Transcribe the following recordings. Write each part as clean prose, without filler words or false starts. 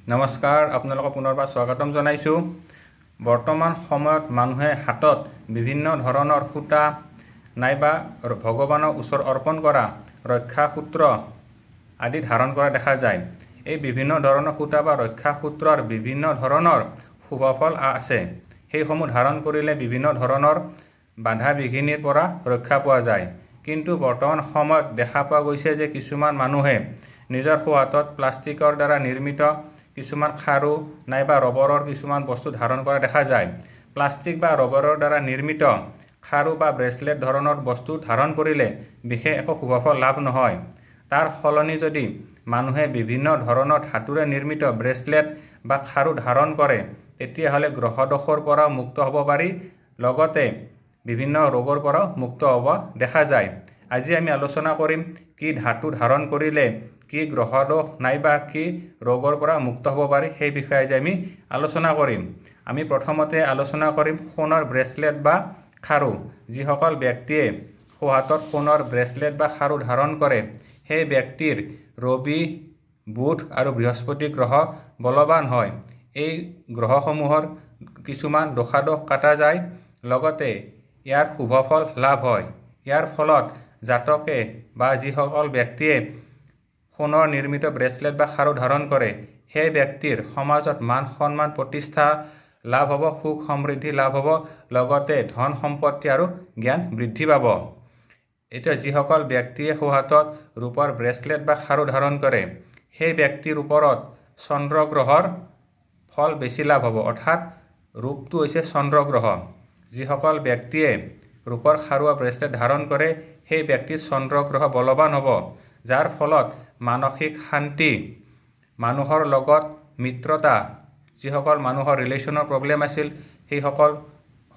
নমস্কাৰ, আপোনালোকক পুনৰবাৰ স্বাগতম জনাইছো। বৰ্তমান সময়ত মানুহে হাতত বিভিন্ন ধৰণৰ সূতা নাইবা ভগৱানৰ ওচৰত অৰ্পণ কৰা ৰক্ষা সূত্ৰ আদি ধাৰণ কৰা দেখা যায়। এই বিভিন্ন ধৰণৰ সূতা বা ৰক্ষা সূত্ৰৰ বিভিন্ন ধৰণৰ শুভফল আছে। সেইসমূহ ধাৰণ কৰিলে বিভিন্ন ধৰণৰ বাধা বিঘিনিৰ পৰা ৰক্ষা পোৱা যায়। কিন্তু বৰ্তমান সময়ত দেখা পোৱা গৈছে যে কিছুমান মানুহে নিজৰ হাতত প্লাষ্টিকৰ দ্বাৰা নিৰ্মিত কিছুমান খাৰু নাইবা ৰবৰৰ কিছুমান বস্তু ধাৰণ কৰা দেখা যায়। প্লাষ্টিক বা ৰবৰৰ দ্বাৰা নিৰ্মিত খাৰু বা ব্ৰেচলেট ধৰণৰ বস্তু ধাৰণ কৰিলে বিশেষ একো শুভফল লাভ নহয়। তাৰ সলনি যদি মানুহে বিভিন্ন ধৰণৰ ধাতুৰে নিৰ্মিত ব্ৰেচলেট বা খাৰু ধাৰণ কৰে তেতিয়াহ'লে গ্ৰহদোষৰ পৰা মুক্ত হ'ব পাৰি, লগতে বিভিন্ন ৰোগৰ পৰা মুক্ত হ'ব দেখা যায়। আজি আমি আলোচনা কৰিম কি ধাতু ধাৰণ কৰিলে কি গ্ৰহদোষ নাইবা কি ৰোগৰ পৰা মুক্ত হ'ব পাৰি, সেই বিষয়ে আজি আমি আলোচনা কৰিম। আমি প্ৰথমতে আলোচনা কৰিম সোণৰ ব্ৰেচলেট বা খাৰু। যিসকল ব্যক্তিয়ে সোঁহাতত সোণৰ ব্ৰেচলেট বা খাৰু ধাৰণ কৰে সেই ব্যক্তিৰ ৰবি, বুধ আৰু বৃহস্পতি গ্ৰহ বলৱান হয়। এই গ্ৰহসমূহৰ কিছুমান দোষাদোষ কাটা যায়, লগতে ইয়াৰ শুভফল লাভ হয়। ইয়াৰ ফলত জাতকে বা যিসকল ব্যক্তিয়ে সোণৰ নিৰ্মিত ব্ৰেচলেট বা খাৰু ধাৰণ কৰে সেই ব্যক্তিৰ সমাজত মান সন্মান প্ৰতিষ্ঠা লাভ হ'ব, সুখ সমৃদ্ধি লাভ হ'ব, লগতে ধন সম্পত্তি আৰু জ্ঞান বৃদ্ধি পাব। এতিয়া যিসকল ব্যক্তিয়ে সোঁহাতত ৰূপৰ ব্ৰেচলেট বা খাৰু ধাৰণ কৰে সেই ব্যক্তিৰ ওপৰত চন্দ্ৰ গ্ৰহৰ ফল বেছি লাভ হ'ব, অৰ্থাৎ ৰূপটো হৈছে চন্দ্ৰ গ্ৰহ। যিসকল ব্যক্তিয়ে ৰূপৰ খাৰু বা ব্ৰেচলেট ধাৰণ কৰে সেই ব্যক্তিৰ চন্দ্ৰ গ্ৰহ বলৱান হ'ব, যাৰ ফলত মানসিক শান্তি, মানুহৰ লগত মিত্ৰতা, যিসকল মানুহৰ ৰিলেশ্যনৰ প্ৰব্লেম আছিল সেইসকল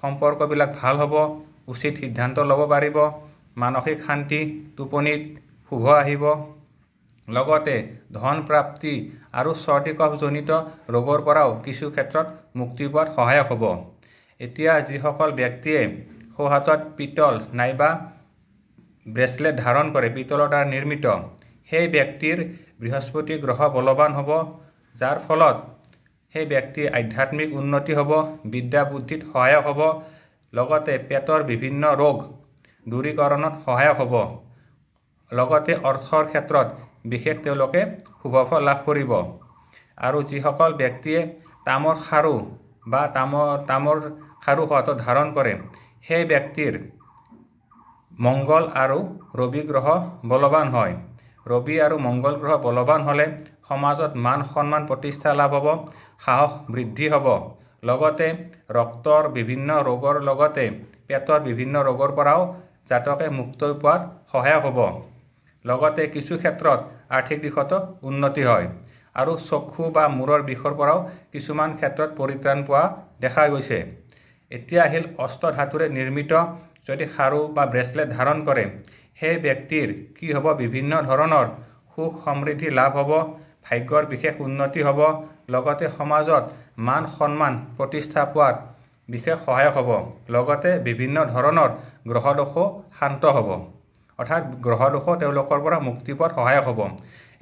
সম্পৰ্কবিলাক ভাল হ'ব, উচিত সিদ্ধান্ত ল'ব পাৰিব, মানসিক শান্তি, টোপনিত শুভ আহিব, লগতে ধন প্ৰাপ্তি আৰু চৰ্দি কফজনিত ৰোগৰ পৰাও কিছু ক্ষেত্ৰত মুক্তি পোৱাত সহায়ক হ'ব। এতিয়া যিসকল ব্যক্তিয়ে সোঁহাতত পিতল নাইবা ব্ৰেচলেট ধাৰণ কৰে পিতলৰ দ্বাৰা নিৰ্মিত সেই ব্যক্তিৰ বৃহস্পতি গ্ৰহ বলৱান হ'ব, যাৰ ফলত সেই ব্যক্তিৰ আধ্যাত্মিক উন্নতি হ'ব, বিদ্যা বুদ্ধিত সহায়ক হ'ব, লগতে পেটৰ বিভিন্ন ৰোগ দূৰীকৰণত সহায়ক হ'ব, লগতে অৰ্থৰ ক্ষেত্ৰত বিশেষ তেওঁলোকে শুভফল লাভ কৰিব। আৰু যিসকল ব্যক্তিয়ে তামৰ খাৰু বা তামৰ খাৰু হাতত ধাৰণ কৰে সেই ব্যক্তিৰ মংগল আৰু ৰবি গ্ৰহ বলৱান হয়। ৰবি আৰু মংগল গ্ৰহ বলৱান হ'লে সমাজত মান সন্মান প্ৰতিষ্ঠা লাভ হ'ব, সাহস বৃদ্ধি হ'ব, লগতে ৰক্তৰ বিভিন্ন ৰোগৰ লগতে পেটৰ বিভিন্ন ৰোগৰ পৰাও জাতকে মুক্ত পোৱাত সহায়ক হ'ব, লগতে কিছু ক্ষেত্ৰত আৰ্থিক দিশতো উন্নতি হয়। আৰু চক্ষু বা মূৰৰ বিষৰ পৰাও কিছুমান ক্ষেত্ৰত পৰিত্ৰাণ পোৱা দেখা গৈছে। এতিয়া আহিল অষ্ট ধাতুৰে নিৰ্মিত যদি খাৰু বা ব্ৰেচলেট ধাৰণ কৰে সেই ব্যক্তিৰ কি হ'ব, বিভিন্ন ধৰণৰ সুখ সমৃদ্ধি লাভ হ'ব, ভাগ্যৰ বিশেষ উন্নতি হ'ব, লগতে সমাজত মান সন্মান প্ৰতিষ্ঠা পোৱাত বিশেষ সহায়ক হ'ব, লগতে বিভিন্ন ধৰণৰ গ্ৰহদোষো শান্ত হ'ব, অৰ্থাৎ গ্ৰহদোষো তেওঁলোকৰ পৰা মুক্তি পোৱাত সহায়ক হ'ব।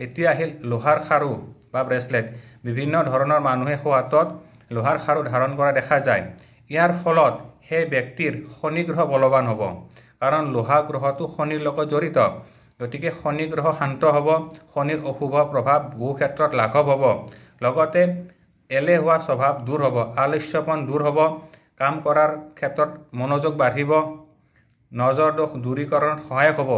এতিয়া আহিল লোহাৰ খাৰু বা ব্ৰেচলেট। বিভিন্ন ধৰণৰ মানুহে সোঁহাতত লোহাৰ খাৰু ধাৰণ কৰা দেখা যায়। ইয়াৰ ফলত সেই ব্যক্তিৰ শনি গ্ৰহ বলৱান হ'ব, কাৰণ লোহা গ্ৰহটো শনিৰ লগত জড়িত। গতিকে শনি গ্ৰহ শান্ত হ'ব, শনিৰ অশুভ প্ৰভাৱ বহু ক্ষেত্ৰত লাঘৱ হ'ব, লগতে এলেহুৱা স্বভাৱ দূৰ হ'ব, আলস্যপন দূৰ হ'ব, কাম কৰাৰ ক্ষেত্ৰত মনোযোগ বাঢ়িব, নজৰ দোষ দূৰীকৰণত সহায়ক হ'ব,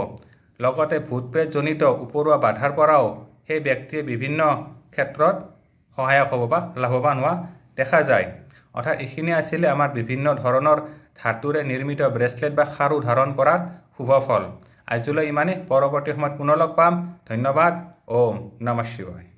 লগতে ভূত প্ৰেতজনিত উপৰুৱা বাধাৰ পৰাও সেই ব্যক্তিয়ে বিভিন্ন ক্ষেত্ৰত সহায়ক হ'ব বা লাভৱান হোৱা দেখা যায়। অৰ্থাৎ এইখিনি আছিলে আমাৰ বিভিন্ন ধৰণৰ ধাতুৰে নিৰ্মিত ব্ৰেচলেট বা খাৰু ধাৰণ কৰাৰ শুভফল। আজিলৈ ইমানেই, পৰৱৰ্তী সময়ত পুনৰ লগ পাম। ধন্যবাদ। ওম নমঃ শিৱায়।